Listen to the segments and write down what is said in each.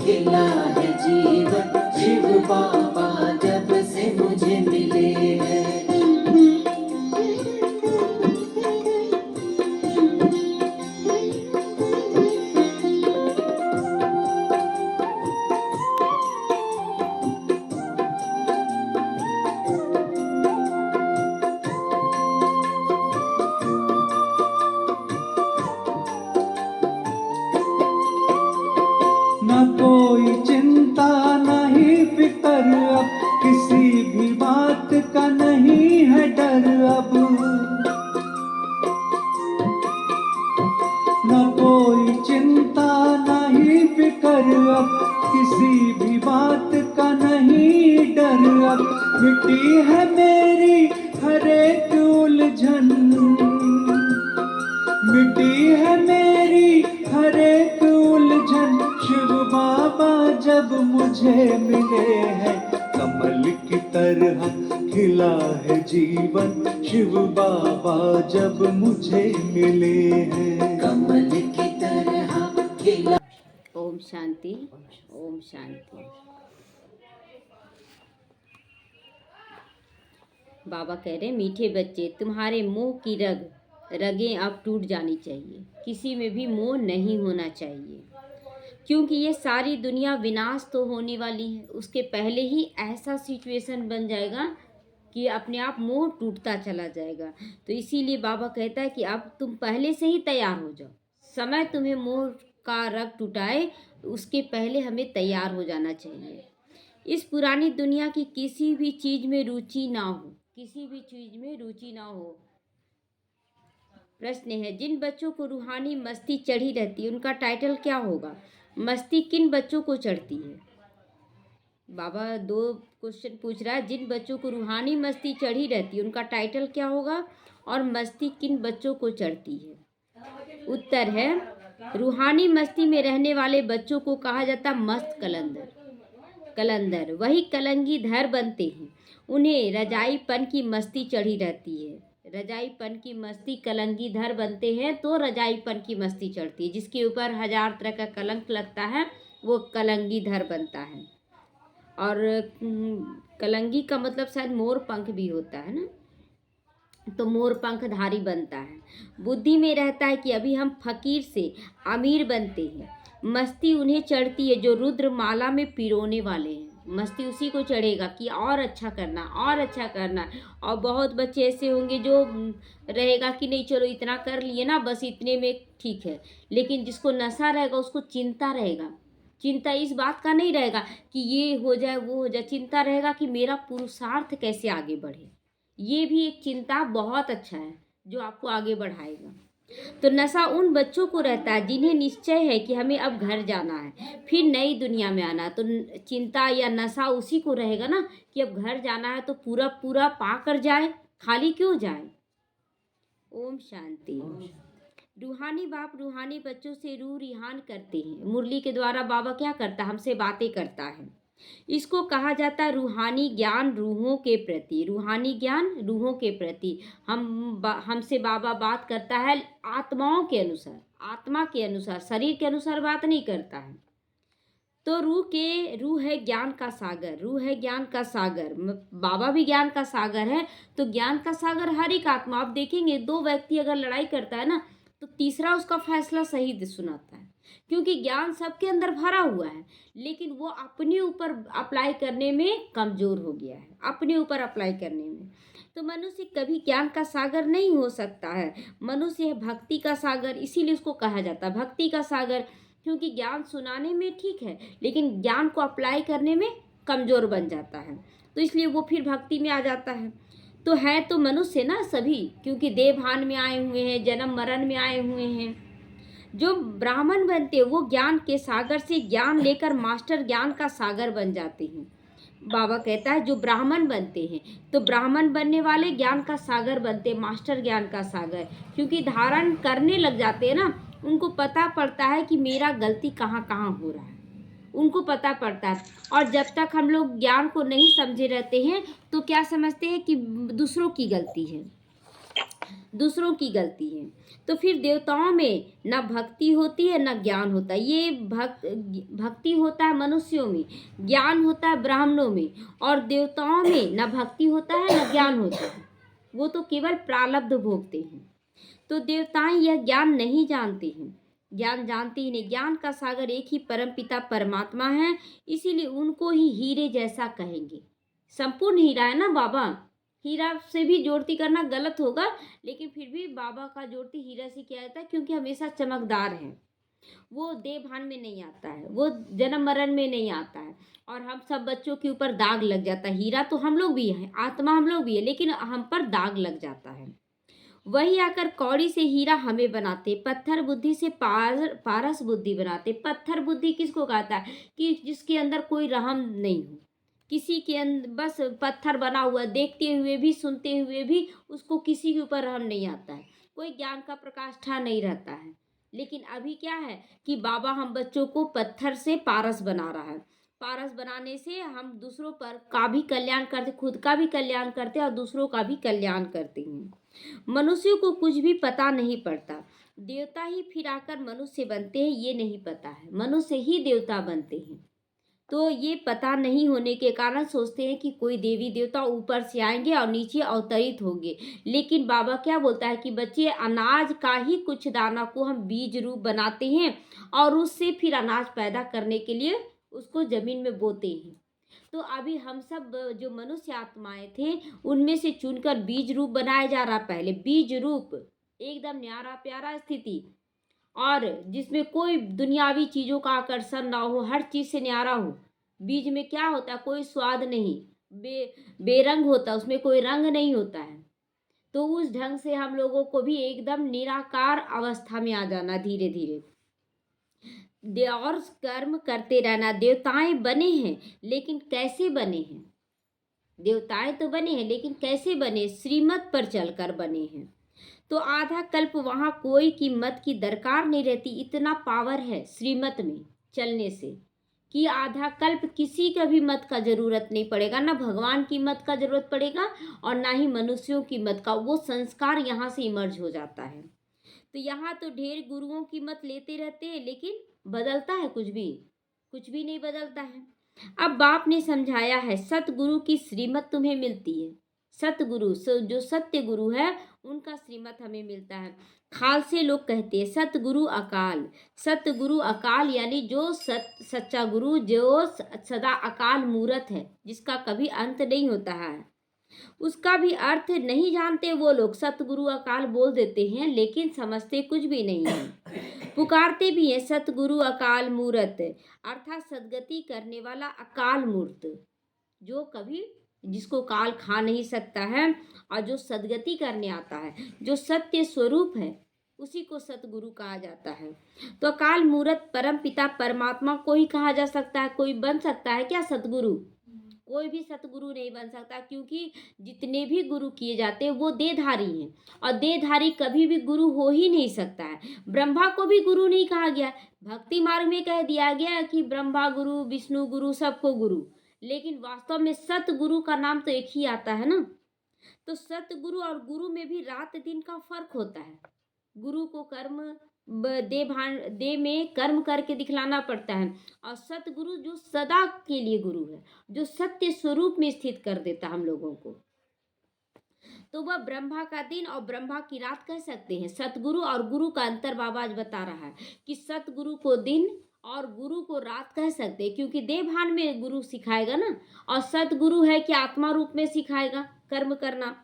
खिला है जीवन, शिव बाबा जब से मुझे मिले हैं। न कोई चिंता नहीं फिकर, अब किसी भी बात का नहीं है डर। अब न कोई चिंता नहीं फिकर, अब किसी भी बात का नहीं डर। अब मिट्टी है मेरी हर एक उलझन, मिट्टी है मेरी हर एक उलझन। शिव बाबा जब मुझे मिले हैं, कमल की तरह खिला है जीवन। शिव बाबा जब मुझे मिले हैं, कमल की तरह खिला। ओम शांति, ओम शांति। बाबा कह रहे मीठे बच्चे, तुम्हारे मोह की रगें अब टूट जानी चाहिए। किसी में भी मोह नहीं होना चाहिए, क्योंकि ये सारी दुनिया विनाश तो होने वाली है। उसके पहले ही ऐसा सिचुएशन बन जाएगा कि अपने आप मोह टूटता चला जाएगा। तो इसीलिए बाबा कहता है कि अब तुम पहले से ही तैयार हो जाओ। समय तुम्हें मोह का रग टूटाए, उसके पहले हमें तैयार हो जाना चाहिए। इस पुरानी दुनिया की किसी भी चीज़ में रुचि ना हो, किसी भी चीज़ में रुचि ना हो। प्रश्न है, जिन बच्चों को रूहानी मस्ती चढ़ी रहती है उनका टाइटल क्या होगा? मस्ती किन बच्चों को चढ़ती है? बाबा 2 क्वेश्चन पूछ रहा है। जिन बच्चों को रूहानी मस्ती चढ़ी रहती है उनका टाइटल क्या होगा, और मस्ती किन बच्चों को चढ़ती है? उत्तर है, रूहानी मस्ती में रहने वाले बच्चों को कहा जाता मस्त कलंदर। वही कलंगी धर बनते हैं। उन्हें रजाईपन की मस्ती चढ़ी रहती है। रजाईपन की मस्ती कलंगी धर बनते हैं तो रजाईपन की मस्ती चढ़ती है। जिसके ऊपर 1000 तरह का कलंक लगता है वो कलंगी धर बनता है। और कलंगी का मतलब शायद मोर पंख भी होता है ना, तो मोर पंखधारी बनता है। बुद्धि में रहता है कि अभी हम फकीर से अमीर बनते हैं। मस्ती उन्हें चढ़ती है जो रुद्र माला में पिरोने वाले हैं। मस्ती उसी को चढ़ेगा कि और अच्छा करना, और अच्छा करना। और बहुत बच्चे ऐसे होंगे जो रहेगा कि नहीं चलो इतना कर लिए ना, बस इतने में ठीक है। लेकिन जिसको नशा रहेगा उसको चिंता रहेगा। चिंता इस बात का नहीं रहेगा कि ये हो जाए वो हो जाए, चिंता रहेगा कि मेरा पुरुषार्थ कैसे आगे बढ़े। ये भी एक चिंता बहुत अच्छा है जो आपको आगे बढ़ाएगा। तो नशा उन बच्चों को रहता है जिन्हें निश्चय है कि हमें अब घर जाना है, फिर नई दुनिया में आना। तो चिंता या नशा उसी को रहेगा ना कि अब घर जाना है तो पूरा पूरा पा कर जाए, खाली क्यों जाए। ओम शांति। रूहानी बाप रूहानी बच्चों से रूह रिहान करते हैं। मुरली के द्वारा बाबा क्या करता है? हमसे बातें करता है। इसको कहा जाता है रूहानी ज्ञान रूहों के प्रति। रूहानी ज्ञान रूहों के प्रति हमसे बाबा बात करता है आत्माओं के अनुसार, आत्मा के अनुसार, शरीर के अनुसार बात नहीं करता है। तो रूह है ज्ञान का सागर, रूह है ज्ञान का सागर। बाबा भी ज्ञान का सागर है। तो ज्ञान का सागर हर एक आत्मा। आप देखेंगे 2 व्यक्ति अगर लड़ाई करता है ना तो तीसरा उसका फैसला सही सुनाता है, क्योंकि ज्ञान सबके अंदर भरा हुआ है, लेकिन वो अपने ऊपर अप्लाई करने में कमज़ोर हो गया है, अपने ऊपर अप्लाई करने में। तो मनुष्य कभी ज्ञान का सागर नहीं हो सकता है। मनुष्य है भक्ति का सागर, इसीलिए उसको कहा जाता है भक्ति का सागर। क्योंकि ज्ञान सुनाने में ठीक है, लेकिन ज्ञान को अप्लाई करने में कमज़ोर बन जाता है, तो इसलिए वो फिर भक्ति में आ जाता है। तो है तो मनुष्य ना सभी, क्योंकि देवभान में आए हुए हैं, जन्म मरण में आए हुए हैं। जो ब्राह्मण बनते हैं वो ज्ञान के सागर से ज्ञान लेकर मास्टर ज्ञान का सागर बन जाते हैं। बाबा कहता है जो ब्राह्मण बनते हैं तो ब्राह्मण बनने वाले ज्ञान का सागर बनते हैं, मास्टर ज्ञान का सागर। क्योंकि धारण करने लग जाते हैं ना, उनको पता पड़ता है कि मेरा गलती कहाँ कहाँ हो रहा है, उनको पता पड़ता है। और जब तक हम लोग ज्ञान को नहीं समझे रहते हैं तो क्या समझते हैं कि दूसरों की गलती है। दूसरों की गलती है। तो फिर देवताओं में ना भक्ति होती है ना ज्ञान होता है। ये भक्ति होता है मनुष्यों में, ज्ञान होता है ब्राह्मणों में, और देवताओं में ना भक्ति होता है ना ज्ञान होता है। वो तो केवल प्रारब्ध भोगते हैं। तो देवताएं यह ज्ञान नहीं जानते हैं, ज्ञान जानते ही नहीं। ज्ञान का सागर एक ही परमपिता परमात्मा है, इसीलिए उनको ही हीरे जैसा कहेंगे। संपूर्ण हीरा है ना बाबा। हीरा से भी जोड़ती करना गलत होगा, लेकिन फिर भी बाबा का जोड़ती हीरा से किया जाता है, क्योंकि हमेशा चमकदार है। वो देह भान में नहीं आता है, वो जन्म मरण में नहीं आता है। और हम सब बच्चों के ऊपर दाग लग जाता है। हीरा तो हम लोग भी हैं, आत्मा हम लोग भी है, लेकिन हम पर दाग लग जाता है। वही आकर कौड़ी से हीरा हमें बनाते, पत्थर बुद्धि से पारस बुद्धि बनाते। पत्थर बुद्धि किसको कहता है? कि जिसके अंदर कोई रहम नहीं हो, किसी के अंदर बस पत्थर बना हुआ, देखते हुए भी सुनते हुए भी उसको किसी के ऊपर रहम नहीं आता है, कोई ज्ञान का प्रकाष्ठा नहीं रहता है। लेकिन अभी क्या है कि बाबा हम बच्चों को पत्थर से पारस बना रहा है। पारस बनाने से हम दूसरों पर का भी कल्याण करते, खुद का भी कल्याण करते और दूसरों का भी कल्याण करते हैं। मनुष्यों को कुछ भी पता नहीं पड़ता, देवता ही फिर आकर मनुष्य बनते हैं, ये नहीं पता है। मनुष्य ही देवता बनते हैं। तो ये पता नहीं होने के कारण सोचते हैं कि कोई देवी देवता ऊपर से आएंगे और नीचे अवतरित होंगे। लेकिन बाबा क्या बोलता है कि बच्चे, अनाज का ही कुछ दाना को हम बीज रूप बनाते हैं और उससे फिर अनाज पैदा करने के लिए उसको जमीन में बोते हैं। तो अभी हम सब जो मनुष्य आत्माएं थे, उनमें से चुनकर बीज रूप बनाया जा रहा। पहले बीज रूप एकदम न्यारा प्यारा स्थिति, और जिसमें कोई दुनियावी चीज़ों का आकर्षण ना हो, हर चीज़ से न्यारा हो। बीज में क्या होता है? कोई स्वाद नहीं, बेरंग होता है, उसमें कोई रंग नहीं होता है। तो उस ढंग से हम लोगों को भी एकदम निराकार अवस्था में आ जाना धीरे धीरे, और कर्म करते रहना। देवताएं बने हैं, लेकिन कैसे बने हैं? देवताएं तो बने हैं, लेकिन कैसे बने? श्रीमत पर चलकर बने हैं। तो आधा कल्प वहाँ कोई की मत की दरकार नहीं रहती। इतना पावर है श्रीमत में चलने से कि आधा कल्प किसी का भी मत का जरूरत नहीं पड़ेगा, ना भगवान की मत का जरूरत पड़ेगा और ना ही मनुष्यों की मत का। वो संस्कार यहाँ से इमर्ज हो जाता है। तो यहाँ तो ढेर गुरुओं की मत लेते रहते हैं, लेकिन बदलता है कुछ भी नहीं बदलता है। अब बाप ने समझाया है, सतगुरु की श्रीमत तुम्हें मिलती है। सतगुरु जो सत्य गुरु है, उनका श्रीमत हमें मिलता है। खाल से लोग कहते हैं सतगुरु अकाल। सतगुरु अकाल यानी जो सच्चा गुरु, जो सदा अकाल मूरत है, जिसका कभी अंत नहीं होता है। उसका भी अर्थ नहीं जानते वो लोग। सतगुरु अकाल बोल देते हैं, लेकिन समझते कुछ भी नहीं है। पुकारते भी हैं सतगुरु अकाल मूरत, अर्थात सदगति करने वाला अकाल मूर्त, जो कभी जिसको काल खा नहीं सकता है और जो सदगति करने आता है, जो सत्य स्वरूप है, उसी को सतगुरु कहा जाता है। तो अकाल मूरत परम पिता परमात्मा को ही कहा जा सकता है। कोई बन सकता है क्या सतगुरु? कोई भी सतगुरु नहीं बन सकता, क्योंकि जितने भी गुरु किए जाते हैं वो देहधारी हैं, और देहधारी कभी भी गुरु हो ही नहीं सकता है। ब्रह्मा को भी गुरु नहीं कहा गया। भक्ति मार्ग में कह दिया गया कि ब्रह्मा गुरु, विष्णु गुरु, सबको गुरु, लेकिन वास्तव में सतगुरु का नाम तो एक ही आता है ना। तो सतगुरु और गुरु में भी रात दिन का फर्क होता है। गुरु को कर्म दे में कर्म करके दिखलाना पड़ता है, और सतगुरु जो सदा के लिए गुरु है, जो सत्य स्वरूप में स्थित कर देता हम लोगों को, तो वह ब्रह्मा का दिन और ब्रह्मा की रात कह सकते हैं। सतगुरु और गुरु का अंतर बाबा आज बता रहा है कि सतगुरु को दिन और गुरु को रात कह सकते हैं, क्योंकि देह भान में गुरु सिखाएगा ना, और सतगुरु है कि आत्मा रूप में सिखाएगा कर्म करना।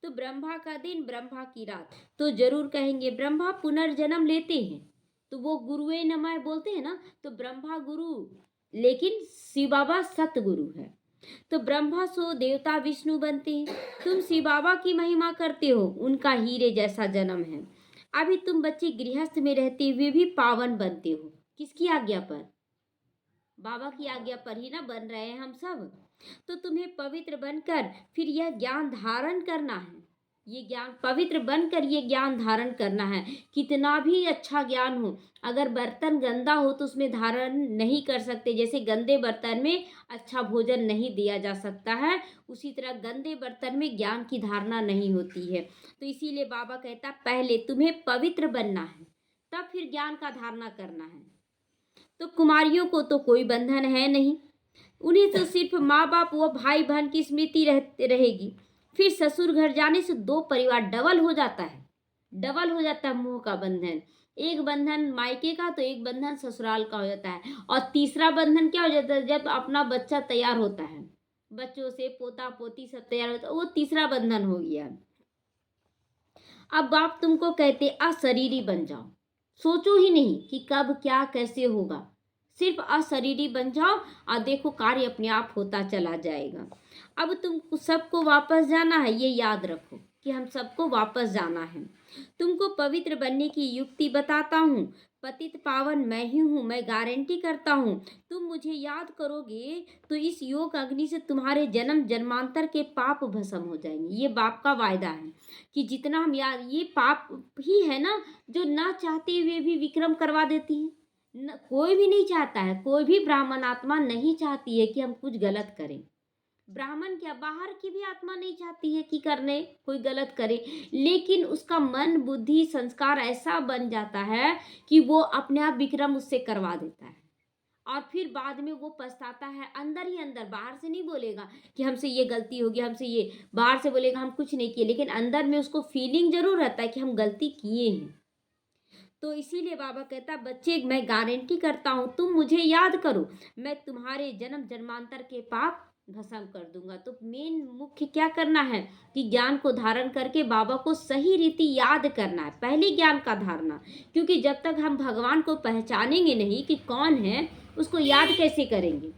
तो ब्रह्मा का दिन, ब्रह्मा की रात, तो जरूर कहेंगे ब्रह्मा पुनर्जन्म लेते हैं, तो वो गुरुए नमः बोलते हैं ना। तो ब्रह्मा गुरु, लेकिन शिव बाबा सतगुरु है। तो ब्रह्मा सो देवता विष्णु बनते हैं। तुम शिव बाबा की महिमा करते हो, उनका हीरे जैसा जन्म है। अभी तुम बच्चे गृहस्थ में रहते हुए भी पावन बनते हो। किसकी आज्ञा पर? बाबा की आज्ञा पर ही ना बन रहे हैं हम सब। तो तुम्हें पवित्र बनकर फिर यह ज्ञान धारण करना है। ये ज्ञान पवित्र बनकर ये ज्ञान धारण करना है। कितना भी अच्छा ज्ञान हो, अगर बर्तन गंदा हो तो उसमें धारण नहीं कर सकते। जैसे गंदे बर्तन में अच्छा भोजन नहीं दिया जा सकता है, उसी तरह गंदे बर्तन में ज्ञान की धारणा नहीं होती है। तो इसीलिए बाबा कहता पहले तुम्हें पवित्र बनना है, तब फिर ज्ञान का धारणा करना है। तो कुमारियों को तो कोई बंधन है नहीं, उन्हें तो सिर्फ माँ बाप व भाई बहन की स्मृति रहेगी। फिर ससुर घर जाने से दो परिवार डबल हो जाता है, डबल हो जाता है मोह का बंधन। एक बंधन मायके का तो एक बंधन ससुराल का हो जाता है। और तीसरा बंधन क्या हो जाता है, जब अपना बच्चा तैयार होता है, बच्चों से पोता पोती सब तैयार होता है, वो तीसरा बंधन हो गया। अब बाप तुमको कहते अशरीरी बन जाओ, सोचो ही नहीं कि कब क्या कैसे होगा, सिर्फ अशरीरी बन जाओ और देखो कार्य अपने आप होता चला जाएगा। अब तुम सबको वापस जाना है, ये याद रखो कि हम सबको वापस जाना है। तुमको पवित्र बनने की युक्ति बताता हूँ। पतित पावन मैं ही हूँ, मैं गारंटी करता हूँ तुम मुझे याद करोगे तो इस योग अग्नि से तुम्हारे जन्म जन्मांतर के पाप भस्म हो जाएंगे। ये बाप का वायदा है कि जितना हम याद, ये पाप ही है ना जो ना चाहते हुए भी विक्रम करवा देती है। कोई भी नहीं चाहता है, कोई भी ब्राह्मण आत्मा नहीं चाहती है कि हम कुछ गलत करें। ब्राह्मण क्या, बाहर की भी आत्मा नहीं चाहती है कि करने कोई गलत करे, लेकिन उसका मन बुद्धि संस्कार ऐसा बन जाता है कि वो अपने आप विक्रम उससे करवा देता है। और फिर बाद में वो पछताता है अंदर ही अंदर, बाहर से नहीं बोलेगा कि हमसे ये गलती होगी, हमसे ये, बाहर से बोलेगा हम कुछ नहीं किए, लेकिन अंदर में उसको फीलिंग जरूर रहता है कि हम गलती किए हैं। तो इसीलिए बाबा कहता बच्चे मैं गारंटी करता हूँ तुम मुझे याद करो, मैं तुम्हारे जन्म जन्मांतर के पाप भस्म कर दूंगा। तो मेन मुख्य क्या करना है कि ज्ञान को धारण करके बाबा को सही रीति याद करना है, पहले ज्ञान का धारणा। क्योंकि जब तक हम भगवान को पहचानेंगे नहीं कि कौन है, उसको याद कैसे करेंगे।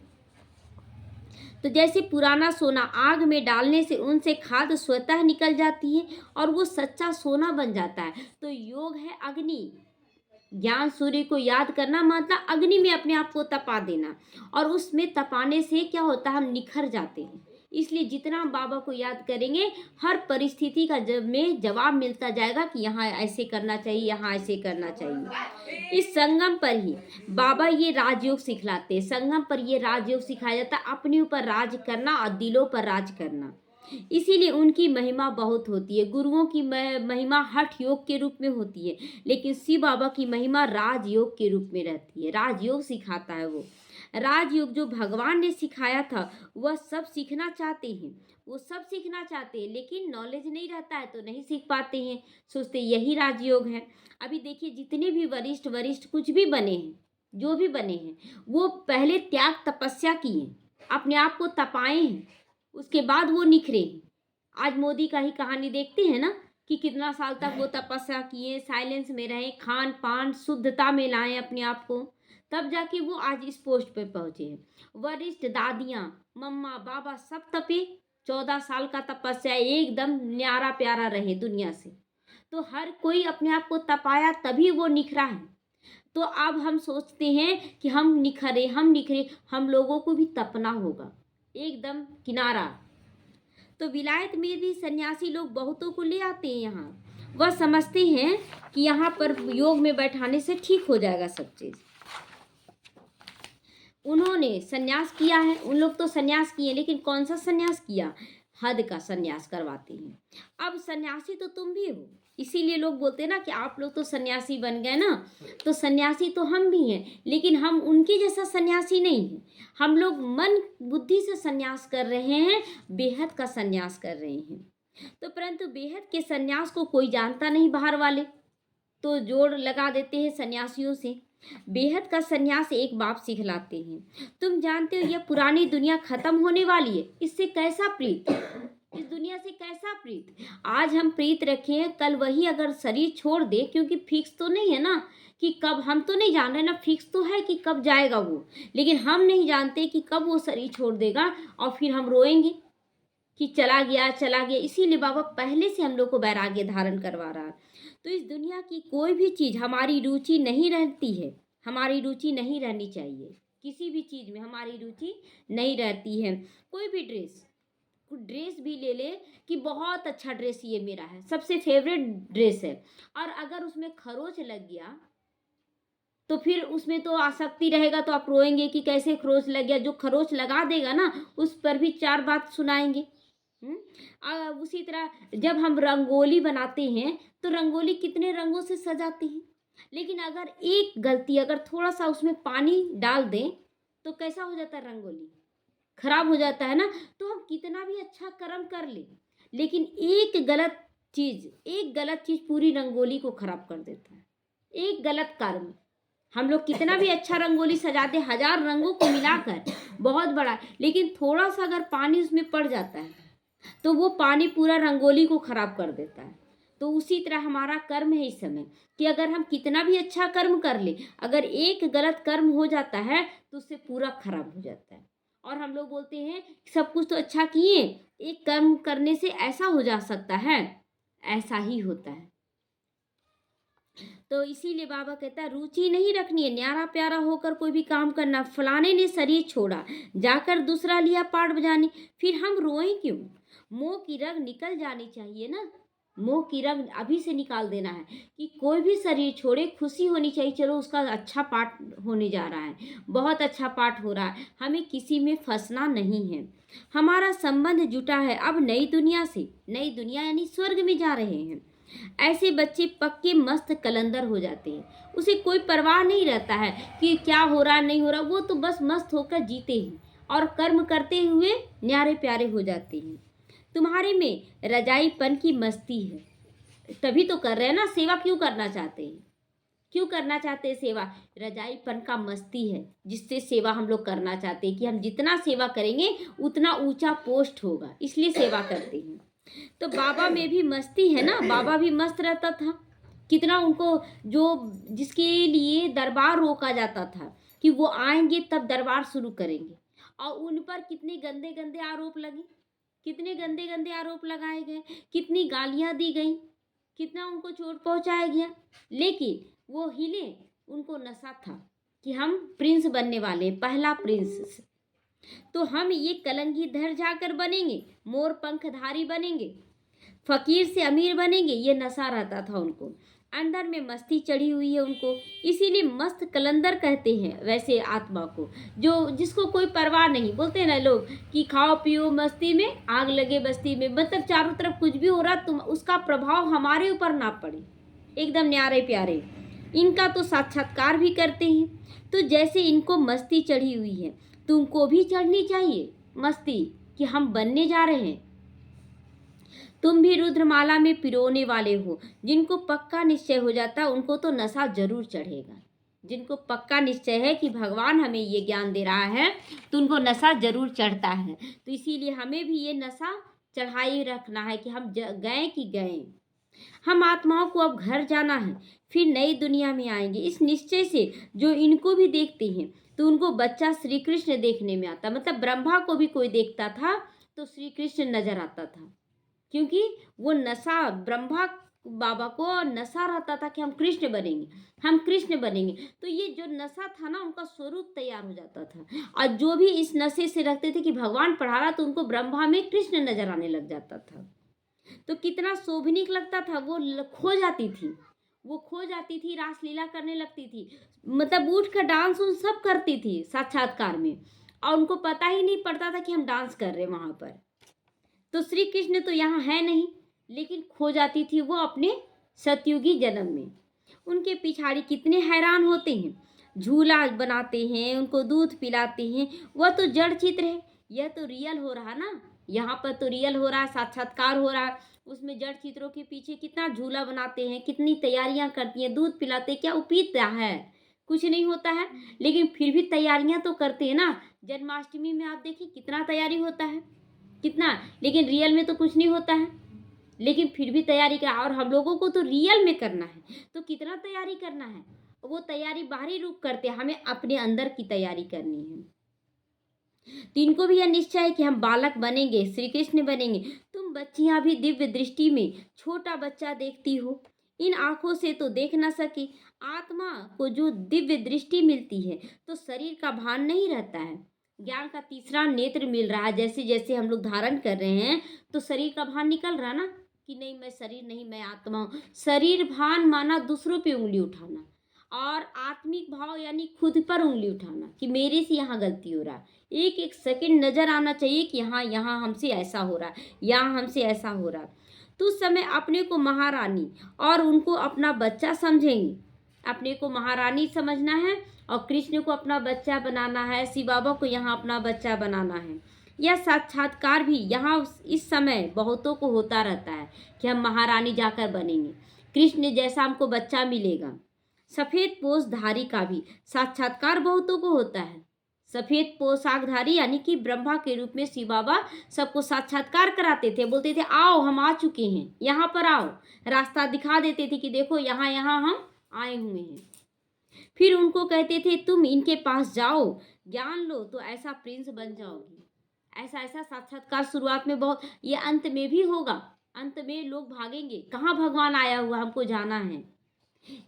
तो जैसे पुराना सोना आग में डालने से उनसे खाद स्वतः निकल जाती है और वो सच्चा सोना बन जाता है। तो योग है अग्नि, ज्ञान सूर्य को याद करना मतलब अग्नि में अपने आप को तपा देना, और उसमें तपाने से क्या होता है हम निखर जाते हैं। इसलिए जितना हम बाबा को याद करेंगे हर परिस्थिति का में जवाब मिलता जाएगा कि यहाँ ऐसे करना चाहिए, यहाँ ऐसे करना चाहिए। इस संगम पर ही बाबा ये राजयोग सिखलाते हैं, संगम पर ये राजयोग सिखाया जाता है, अपने ऊपर राज करना और दिलों पर राज करना। इसीलिए उनकी महिमा बहुत होती है। गुरुओं की महिमा हठ योग के रूप में होती है, लेकिन शिव बाबा की महिमा राजयोग के रूप में रहती है। राजयोग सिखाता है वो, राजयोग जो भगवान ने सिखाया था वह सब सीखना चाहते हैं, वो सब सीखना चाहते हैं, लेकिन नॉलेज नहीं रहता है तो नहीं सीख पाते हैं, सोचते यही राजयोग है। अभी देखिए जितने भी वरिष्ठ वरिष्ठ कुछ भी बने हैं, जो भी बने हैं, वो पहले त्याग तपस्या किए, अपने आप को तपाए हैं, उसके बाद वो निखरे। आज मोदी का ही कहानी देखते हैं ना कि कितना साल तक वो तपस्या किए, साइलेंस में रहे, खान पान शुद्धता में लाए अपने आप को, तब जाके वो आज इस पोस्ट पे पहुंचे हैं। वरिष्ठ दादियाँ मम्मा बाबा सब तपे, 14 साल का तपस्या, एकदम न्यारा प्यारा रहे दुनिया से। तो हर कोई अपने आप को तपाया तभी वो निखरा है। तो अब हम सोचते हैं कि हम निखरे, हम निखरे, हम लोगों को भी तपना होगा एकदम किनारा। तो विलायत में भी सन्यासी लोग बहुतों को ले आते हैं यहाँ, वह समझते हैं कि यहाँ पर योग में बैठाने से ठीक हो जाएगा सब चीज़। उन्होंने सन्यास किया है, उन लोग तो सन्यास किए, लेकिन कौन सा सन्यास किया, हद का सन्यास करवाते हैं। अब सन्यासी तो तुम भी हो, इसीलिए लोग बोलते हैं ना कि आप लोग तो सन्यासी बन गए ना, तो सन्यासी तो हम भी हैं, लेकिन हम उनके जैसा सन्यासी नहीं हैं। हम लोग मन बुद्धि से सन्यास कर रहे हैं, बेहद का सन्यास कर रहे हैं। तो परंतु बेहद के सन्यास को कोई जानता नहीं, बाहर वाले तो जोड़ लगा देते हैं सन्यासियों से। बेहद का सन्यास एक बाप सिखलाते हैं, तुम जानते हो यह पुरानी दुनिया खत्म होने वाली है, इससे कैसा प्रीत, इस दुनिया से कैसा प्रीत। आज हम प्रीत रखे हैं, कल वही अगर शरीर छोड़ दे, क्योंकि फिक्स तो नहीं है ना कि कब, हम तो नहीं जान रहे ना, फिक्स तो है कि कब जाएगा वो, लेकिन हम नहीं जानते कि कब वो शरीर छोड़ देगा और फिर हम रोएंगे कि चला गया चला गया। इसीलिए बाबा पहले से हम लोग को वैराग्य धारण करवा रहा है। तो इस दुनिया की कोई भी चीज़ हमारी रुचि नहीं रहती है, हमारी रुचि नहीं रहनी चाहिए, किसी भी चीज़ में हमारी रुचि नहीं रहती है। कोई भी ड्रेस, ड्रेस भी ले ले कि बहुत अच्छा ड्रेस ये मेरा है, सबसे फेवरेट ड्रेस है, और अगर उसमें खरोच लग गया तो फिर उसमें तो आसक्ति रहेगा, तो आप रोएंगे कि कैसे खरोच लग गया। जो खरोच लगा देगा ना उस पर भी चार बात सुनाएंगे। उसी तरह जब हम रंगोली बनाते हैं तो रंगोली कितने रंगों से सजाते हैं, लेकिन अगर एक गलती, अगर थोड़ा सा उसमें पानी डाल दें तो कैसा हो जाता है, रंगोली खराब हो जाता है ना। तो हम कितना भी अच्छा कर्म कर ले, लेकिन एक गलत चीज पूरी रंगोली को खराब कर देता है। एक गलत कर्म, हम लोग कितना भी अच्छा रंगोली सजाते, 1000 रंगों को मिलाकर बहुत बड़ा, लेकिन थोड़ा सा अगर पानी उसमें पड़ जाता है तो वो पानी पूरा रंगोली को खराब कर देता है। तो उसी तरह हमारा कर्म है इस समय कि अगर हम कितना भी अच्छा कर्म कर ले, अगर एक गलत कर्म हो जाता है तो उससे पूरा खराब हो जाता है। और हम लोग बोलते हैं सब कुछ तो अच्छा किए, एक कर्म करने से ऐसा हो जा सकता है, ऐसा ही होता है। तो इसीलिए बाबा कहता है रुचि नहीं रखनी है, न्यारा प्यारा होकर कोई भी काम करना। फलाने ने शरीर छोड़ा, जाकर दूसरा लिया पाठ बजाने, फिर हम रोएं क्यों? मोह की रग निकल जानी चाहिए ना, मोह की रग अभी से निकाल देना है कि कोई भी शरीर छोड़े, खुशी होनी चाहिए। चलो उसका अच्छा पाठ होने जा रहा है, बहुत अच्छा पाठ हो रहा है, हमें किसी में फंसना नहीं है। हमारा संबंध जुटा है अब नई दुनिया से, नई दुनिया यानी स्वर्ग में जा रहे हैं। ऐसे बच्चे पक्के मस्त कलंदर हो जाते हैं, उसे कोई परवाह नहीं रहता है कि क्या हो रहा नहीं हो रहा, वो तो बस मस्त होकर जीते हैं और कर्म करते हुए न्यारे प्यारे हो जाते हैं। तुम्हारे में रजाईपन की मस्ती है, तभी तो कर रहे हैं ना, सेवा क्यों करना चाहते हैं, क्यों करना चाहते हैं सेवा? रजाईपन का मस्ती है जिससे सेवा हम लोग करना चाहते हैं कि हम जितना सेवा करेंगे उतना ऊंचा पोस्ट होगा, इसलिए सेवा करते हैं। तो बाबा में भी मस्ती है ना, बाबा भी मस्त रहता था। कितना उनको जो जिसके लिए दरबार रोका जाता था कि वो आएंगे तब दरबार शुरू करेंगे, और उन पर कितने गंदे गंदे आरोप लगे, कितने गंदे गंदे आरोप लगाए गए, कितनी गालियां दी गई, कितना उनको चोट पहुंचाया गया, लेकिन वो हिले, उनको नशा था कि हम प्रिंस बनने वाले, पहला प्रिंस। तो हम ये कलंगी धर जाकर बनेंगे, मोर पंखधारी बनेंगे, फकीर से अमीर बनेंगे, ये नशा रहता था उनको, अंदर में मस्ती चढ़ी हुई है उनको, इसीलिए मस्त कलंदर कहते हैं वैसे आत्मा को, जो जिसको कोई परवाह नहीं। बोलते हैं ना लोग कि खाओ पियो मस्ती में, आग लगे बस्ती में, मतलब चारों तरफ कुछ भी हो रहा तुम उसका प्रभाव हमारे ऊपर ना पड़े, एकदम न्यारे प्यारे। इनका तो साक्षात्कार भी करते हैं। तो जैसे इनको मस्ती चढ़ी हुई है, तुमको भी चढ़नी चाहिए मस्ती कि हम बनने जा रहे हैं। तुम भी रुद्रमाला में पिरोने वाले हो। जिनको पक्का निश्चय हो जाता उनको तो नशा जरूर चढ़ेगा, जिनको पक्का निश्चय है कि भगवान हमें ये ज्ञान दे रहा है तो उनको नशा जरूर चढ़ता है। तो इसीलिए हमें भी ये नशा चढ़ाई रखना है कि हम गए कि गए, हम आत्माओं को अब घर जाना है, फिर नई दुनिया में आएंगे, इस निश्चय से जो इनको भी देखते हैं तो उनको बच्चा श्री कृष्ण देखने में आता। मतलब ब्रह्मा को भी कोई देखता था तो श्री कृष्ण नजर आता था, क्योंकि वो नशा ब्रह्मा बाबा को नशा रहता था कि हम कृष्ण बनेंगे, हम कृष्ण बनेंगे। तो ये जो नशा था ना उनका स्वरूप तैयार हो जाता था, और जो भी इस नशे से रखते थे कि भगवान पढ़ा रहा तो उनको ब्रह्मा में कृष्ण नजर आने लग जाता था। तो कितना शोभनीक लगता था, वो खो जाती थी, वो खो जाती थी, रासलीला करने लगती थी, मतलब उठ कर डांस उन सब करती थी साक्षात्कार में, और उनको पता ही नहीं पड़ता था कि हम डांस कर रहे हैं वहां पर। तो श्री कृष्ण तो यहाँ है नहीं, लेकिन खो जाती थी वो अपने सतयुगी जन्म में। उनके पिछाड़ी कितने हैरान होते हैं, झूला बनाते हैं, उनको दूध पिलाते हैं, वह तो जड़ चित्र है, यह तो रियल हो रहा ना, यहाँ पर तो रियल हो रहा है, साक्षात्कार हो रहा है। उसमें जड़ चित्रों के पीछे कितना झूला बनाते हैं, कितनी तैयारियां करती हैं, दूध पिलाते, क्या उपीता है, कुछ नहीं होता है, लेकिन फिर भी तैयारियां तो करते हैं ना। जन्माष्टमी में आप देखिए कितना तैयारी होता है, कितना, लेकिन रियल में तो कुछ नहीं होता है, लेकिन फिर भी तैयारी का। और हम लोगों को तो रियल में करना है, तो कितना तैयारी करना है, वो तैयारी बाहरी रूप करते हैं, हमें अपने अंदर की तैयारी करनी है। तो इनको भी यह निश्चय है कि हम बालक बनेंगे, श्री कृष्ण बनेंगे। तुम बच्चियां भी दिव्य दृष्टि में छोटा बच्चा देखती हो, इन आंखों से तो देख ना सके। आत्मा को जो दिव्य दृष्टि मिलती है तो शरीर का भान नहीं रहता है, ज्ञान का तीसरा नेत्र मिल रहा है। जैसे जैसे हम लोग धारण कर रहे हैं तो शरीर का भान निकल रहा ना, कि नहीं मैं शरीर नहीं, मैं आत्मा हूँ। शरीर भान माना दूसरों पे उंगली उठाना, और आत्मिक भाव यानी खुद पर उंगली उठाना कि मेरे से यहाँ गलती हो रहा है। एक एक सेकंड नजर आना चाहिए कि हाँ यहाँ हमसे ऐसा हो रहा है, यहाँ हमसे ऐसा हो रहा है। तो उस समय अपने को महारानी और उनको अपना बच्चा समझेंगे। अपने को महारानी समझना है और कृष्ण को अपना बच्चा बनाना है, शिव बाबा को यहाँ अपना बच्चा बनाना है। यह साक्षात्कार भी यहाँ इस समय बहुतों को होता रहता है कि हम महारानी जाकर बनेंगे, कृष्ण जैसा हमको बच्चा मिलेगा। सफेद पोषधारी का भी साक्षात्कार बहुतों को होता है। सफेद पोशाकधारी यानी कि ब्रह्मा के रूप में शिव बाबा सबको साक्षात्कार कराते थे, बोलते थे आओ हम आ चुके हैं, यहाँ पर आओ, रास्ता दिखा देते थे कि देखो यहाँ यहाँ हम आए हुए हैं। फिर उनको कहते थे तुम इनके पास जाओ, ज्ञान लो तो ऐसा प्रिंस बन जाओगे। ऐसा ऐसा साक्षात्कार शुरुआत में बहुत, ये अंत में भी होगा। अंत में लोग भागेंगे, कहाँ भगवान आया हुआ, हमको जाना है।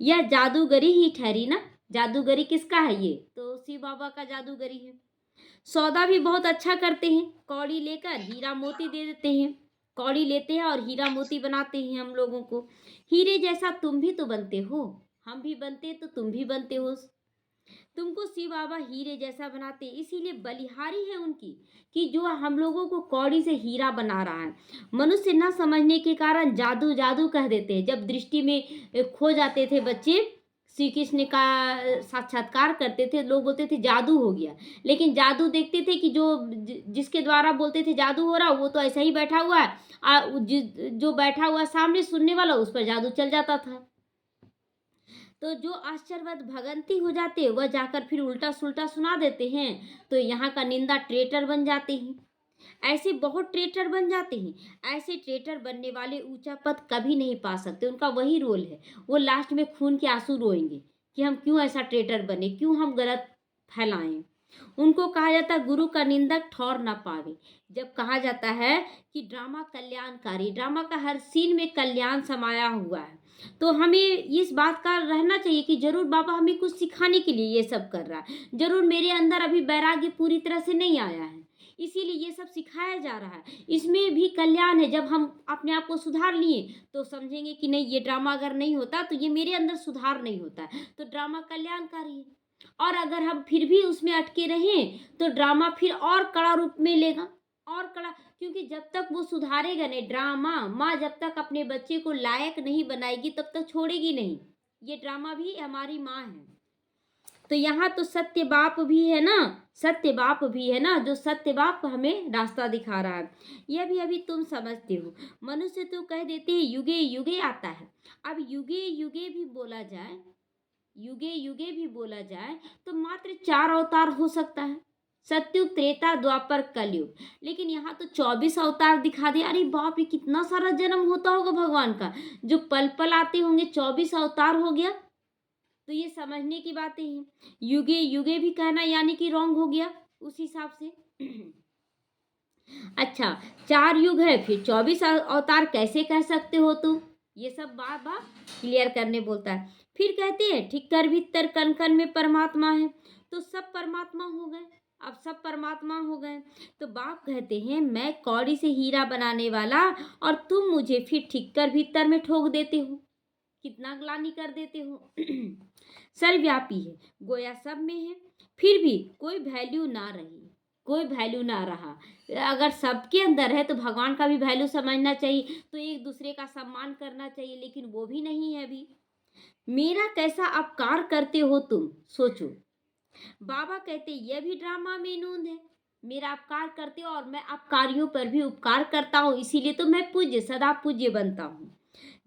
यह जादूगरी ही ठहरी ना। जादूगरी किसका है? ये तो शिव बाबा का जादूगरी है। सौदा भी बहुत अच्छा करते हैं, कौड़ी लेकर हीरा मोती दे देते हैं। कौड़ी लेते हैं और हीरा मोती बनाते हैं हम लोगों को। हीरे जैसा तुम भी तो बनते हो, हम भी बनते तो तुम भी बनते हो। तुमको शिव बाबा हीरे जैसा बनाते, इसीलिए बलिहारी है उनकी कि जो हम लोगों को कौड़ी से हीरा बना रहा है। मनुष्य न समझने के कारण जादू जादू कह देते हैं। जब दृष्टि में खो जाते थे बच्चे, श्री कृष्ण का साक्षात्कार करते थे, लोग बोलते थे जादू हो गया। लेकिन जादू देखते थे कि जो जिसके द्वारा बोलते थे जादू हो रहा, वो तो ऐसा ही बैठा हुआ है, जो बैठा हुआ सामने सुनने वाला, उस पर जादू चल जाता था। तो जो आश्चर्यवत भगंती हो जाते वह जाकर फिर उल्टा सुल्टा सुना देते हैं, तो यहाँ का निंदा ट्रेटर बन जाते हैं। ऐसे बहुत ट्रेटर बन जाते हैं। ऐसे ट्रेटर बनने वाले ऊंचा पद कभी नहीं पा सकते। उनका वही रोल है, वो लास्ट में खून के आंसू रोएंगे कि हम क्यों ऐसा ट्रेटर बने, क्यों हम गलत फैलाएं। उनको कहा जाता है गुरु का निंदक ठौर ना पावे। जब कहा जाता है कि ड्रामा कल्याणकारी, ड्रामा का हर सीन में कल्याण समाया हुआ है, तो हमें इस बात का रहना चाहिए कि जरूर बाबा हमें कुछ सिखाने के लिए ये सब कर रहा है। जरूर मेरे अंदर अभी वैराग्य पूरी तरह से नहीं आया है, इसीलिए ये सब सिखाया जा रहा है। इसमें भी कल्याण है। जब हम अपने आप को सुधार लिए तो समझेंगे कि नहीं, ये ड्रामा अगर नहीं होता तो ये मेरे अंदर सुधार नहीं होता, तो ड्रामा कल्याणकारी है। और अगर हम फिर भी उसमें अटके रहें तो ड्रामा फिर और कड़ा रूप में लेगा, और कड़ा, क्योंकि जब तक वो सुधारेगा नहीं, ड्रामा माँ जब तक अपने बच्चे को लायक नहीं बनाएगी तब तक छोड़ेगी नहीं। ये ड्रामा भी हमारी माँ है। तो यहाँ तो सत्य बाप भी है ना, सत्य बाप भी है ना, जो सत्य बाप हमें रास्ता दिखा रहा है। यह भी अभी तुम समझते हो। मनुष्य तो कह देते हैं युगे युगे आता है। अब युगे युगे भी बोला जाए, युगे युगे भी बोला जाए तो मात्र 4 अवतार हो सकता है, सत्युग, त्रेता, द्वापर, कलयुग। लेकिन यहाँ तो 24 अवतार दिखा दिया। अरे बाप रे, कितना सारा जन्म होता होगा भगवान का, जो पल पल आते होंगे, 24 अवतार हो गया। तो ये समझने की बातें हैं। युगे युगे भी कहना यानी कि रॉन्ग हो गया उस हिसाब से। अच्छा, 4 युग है फिर 24 अवतार कैसे कह सकते हो तुम? ये सब बार बार क्लियर करने बोलता है। फिर कहते हैं ठिक्कर भीतर कण कण में परमात्मा है। तो सब परमात्मा हो गए, अब सब परमात्मा हो गए। तो बाप कहते हैं मैं कौड़ी से हीरा बनाने वाला, और तुम मुझे फिर ठिक्कर भीतर में ठोक देते हो, कितना ग्लानि कर देते हो। सर्वव्यापी है, गोया सब में है, फिर भी कोई वैल्यू ना रही, कोई वैल्यू ना रहा। अगर सबके अंदर है तो भगवान का भी वैल्यू समझना चाहिए, तो एक दूसरे का सम्मान करना चाहिए, लेकिन वो भी नहीं है अभी। मेरा कैसा अपकार करते हो तुम, सोचो। बाबा कहते यह भी ड्रामा में नूंद है। मेरा अपकार करते हो और मैं अपकारियों पर भी उपकार करता हूँ, इसीलिए तो मैं पूज्य, सदा पूज्य बनता हूँ।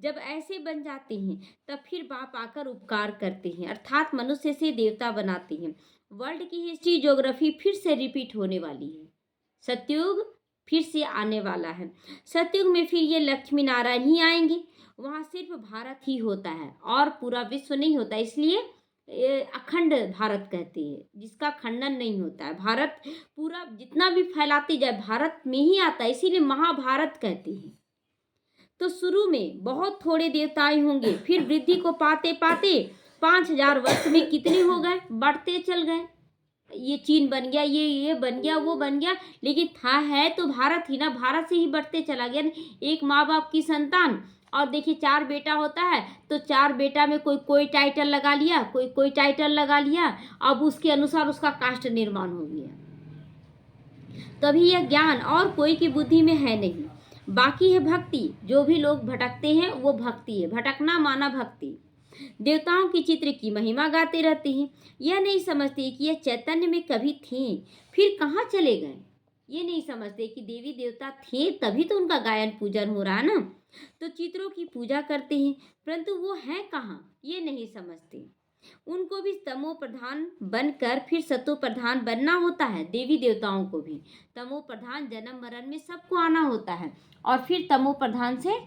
जब ऐसे बन जाते हैं तब फिर बाप आकर उपकार करते हैं, अर्थात मनुष्य से देवता बनाते हैं। वर्ल्ड की हिस्ट्री ज्योग्राफी फिर से रिपीट होने वाली है। सतयुग फिर से आने वाला है। सतयुग में फिर ये लक्ष्मी नारायण ही आएंगे। वहाँ सिर्फ भारत ही होता है और पूरा विश्व नहीं होता, इसलिए अखंड भारत कहते हैं, जिसका खंडन नहीं होता है। भारत पूरा जितना भी फैलाते जाए भारत में ही आता है, इसीलिए महाभारत कहते हैं। तो शुरू में बहुत थोड़े देवताएं होंगे, फिर वृद्धि को पाते पाते 5000 वर्ष में कितने हो गए, बढ़ते चल गए। ये चीन बन गया, ये बन गया, वो बन गया, लेकिन था है तो भारत ही ना, भारत से ही बढ़ते चला गया ना। एक माँ बाप की संतान, और देखिए 4 बेटा होता है तो 4 बेटा में कोई कोई टाइटल लगा लिया, कोई कोई टाइटल लगा लिया, अब उसके अनुसार उसका कास्ट निर्माण हो गया। तभी यह ज्ञान और कोई की बुद्धि में है नहीं। बाकी है भक्ति। जो भी लोग भटकते हैं वो भक्ति है, भटकना माना भक्ति। देवताओं की चित्र की महिमा गाते रहते हैं, यह नहीं समझते कि यह चैतन्य में कभी थे फिर कहाँ चले गए। ये नहीं समझते कि देवी देवता थे तभी तो उनका गायन पूजन हो रहा है ना। तो चित्रों की पूजा करते हैं परंतु वो हैं कहाँ, ये नहीं समझते। उनको भी तमो प्रधान बनकर फिर सतो प्रधान बनना होता है। देवी देवताओं को भी तमो प्रधान जन्म मरण में सबको आना होता है और फिर तमो प्रधान से